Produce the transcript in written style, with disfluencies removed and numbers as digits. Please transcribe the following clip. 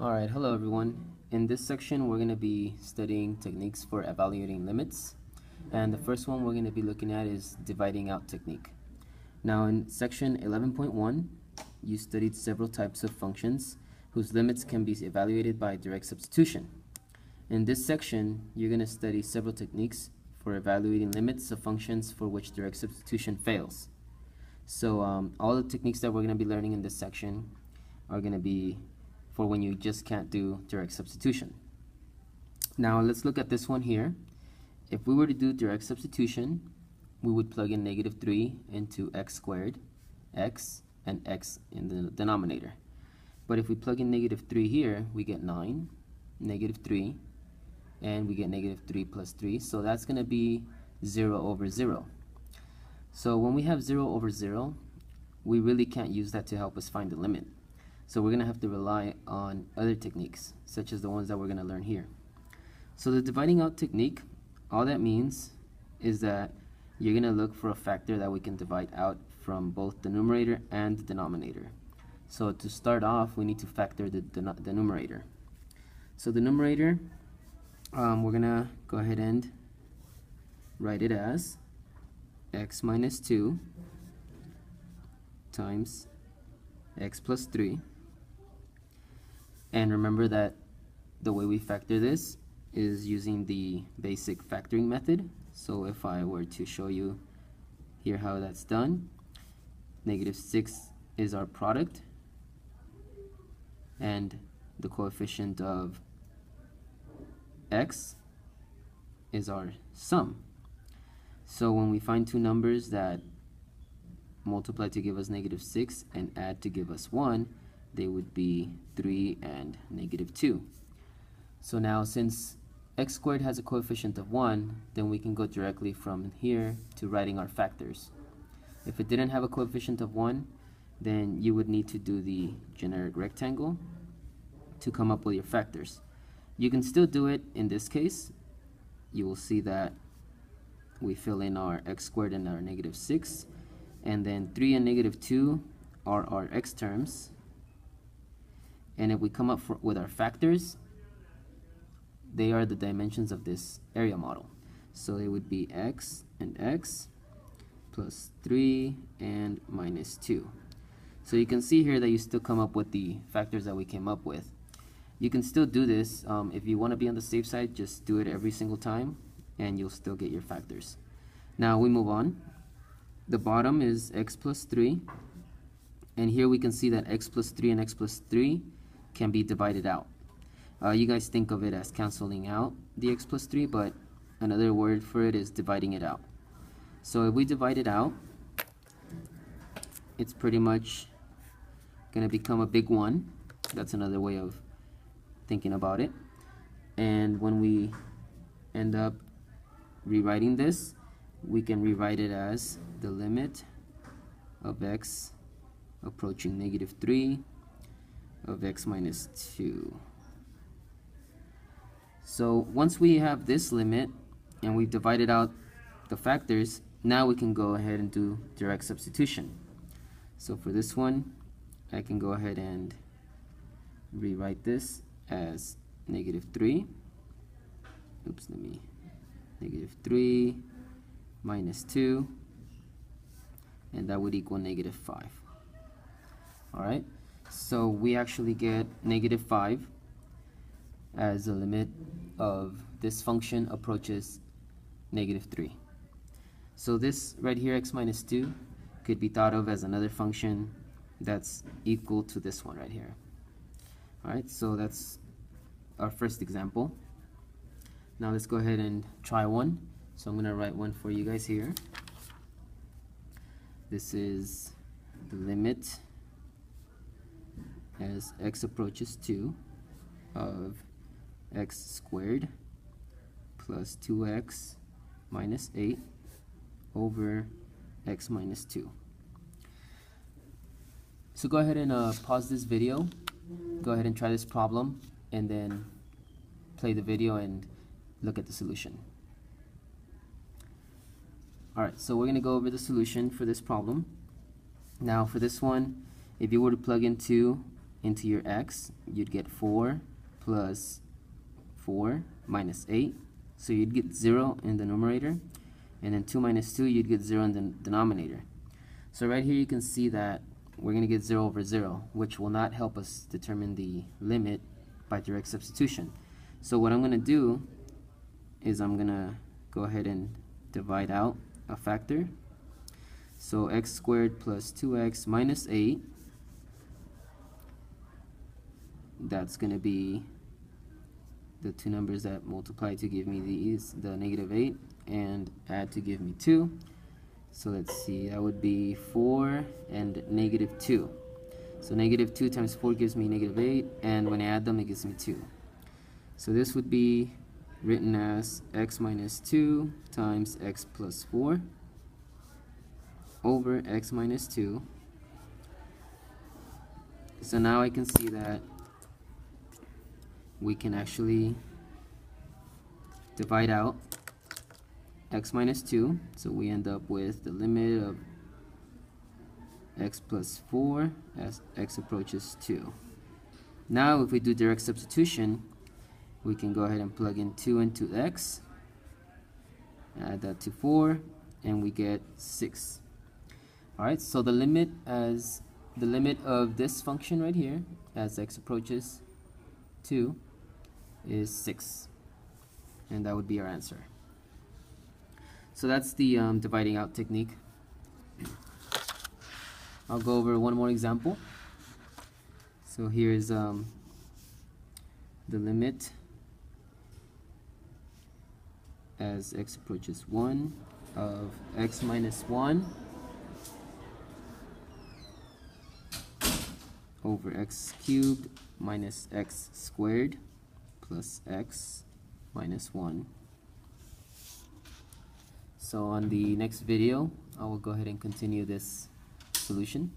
Alright, hello everyone. In this section we're going to be studying techniques for evaluating limits, and the first one we're going to be looking at is dividing out technique. Now in section 11.1 you studied several types of functions whose limits can be evaluated by direct substitution. In this section you're going to study several techniques for evaluating limits of functions for which direct substitution fails. So all the techniques that we're going to be learning in this section are going to be for when you just can't do direct substitution. Now let's look at this one here. If we were to do direct substitution, we would plug in -3 into x squared, x, and x in the denominator. But if we plug in -3 here, we get 9, -3, and we get -3 plus 3. So that's going to be 0 over 0. So when we have 0 over 0, we really can't use that to help us find the limit. So we're going to have to rely on other techniques, such as the ones that we're going to learn here. So the dividing out technique, all that means is that you're going to look for a factor that we can divide out from both the numerator and the denominator. So to start off, we need to factor the numerator. So the numerator, we're going to go ahead and write it as x minus 2 times x plus 3. And remember that the way we factor this is using the basic factoring method. So if I were to show you here how that's done, -6 is our product, and the coefficient of x is our sum. So when we find two numbers that multiply to give us -6 and add to give us 1, they would be 3 and -2. So now since x squared has a coefficient of 1, then we can go directly from here to writing our factors. If it didn't have a coefficient of 1, then you would need to do the generic rectangle to come up with your factors. You can still do it in this case. You will see that we fill in our x squared and our -6, and then 3 and -2 are our x terms. And if we come up with our factors, they are the dimensions of this area model. So it would be x and x plus 3 and -2. So you can see here that you still come up with the factors that we came up with. You can still do this. If you want to be on the safe side, just do it every single time and you'll still get your factors. Now we move on. The bottom is x plus 3, and here we can see that x plus 3 and x plus 3 can be divided out. You guys think of it as canceling out the x plus 3, but another word for it is dividing it out. So if we divide it out, it's pretty much going to become a big 1. That's another way of thinking about it. And when we end up rewriting this, we can rewrite it as the limit of x approaching -3 of x minus 2. So once we have this limit and we've divided out the factors, now we can go ahead and do direct substitution. So for this one, I can go ahead and rewrite this as -3. Oops, -3 minus 2, and that would equal -5. Alright, so we actually get -5 as the limit of this function approaches -3. So this right here, x minus 2, could be thought of as another function that's equal to this one right here. Alright, so that's our first example. Now let's go ahead and try one. So I'm going to write one for you guys here. This is the limit as x approaches 2 of x squared plus 2x minus 8 over x minus 2. So go ahead and pause this video. Go ahead and try this problem, and then play the video and look at the solution. Alright, so we're going to go over the solution for this problem. Now for this one, if you were to plug in 2 into your x, you'd get 4 plus 4 minus 8. So you'd get 0 in the numerator, and then 2 minus 2, you'd get 0 in the denominator. So right here you can see that we're going to get 0 over 0, which will not help us determine the limit by direct substitution. So what I'm going to do is I'm going to go ahead and divide out a factor. So x squared plus 2x minus 8, that's going to be the two numbers that multiply to give me the negative 8 and add to give me 2. So let's see, that would be 4 and negative 2. So negative 2 times 4 gives me negative 8, and when I add them it gives me 2. So this would be written as x minus 2 times x plus 4 over x minus 2. So now I can see that we can actually divide out x minus 2, so we end up with the limit of x plus 4 as x approaches 2. Now if we do direct substitution, we can go ahead and plug in 2 into x, add that to 4, and we get 6. Alright, so the limit of this function right here as x approaches 2 is 6, and that would be our answer. So that's the dividing out technique. I'll go over one more example. So here's the limit as x approaches 1 of x minus 1 over x cubed minus x squared plus x minus 1. So on the next video, I will go ahead and continue this solution.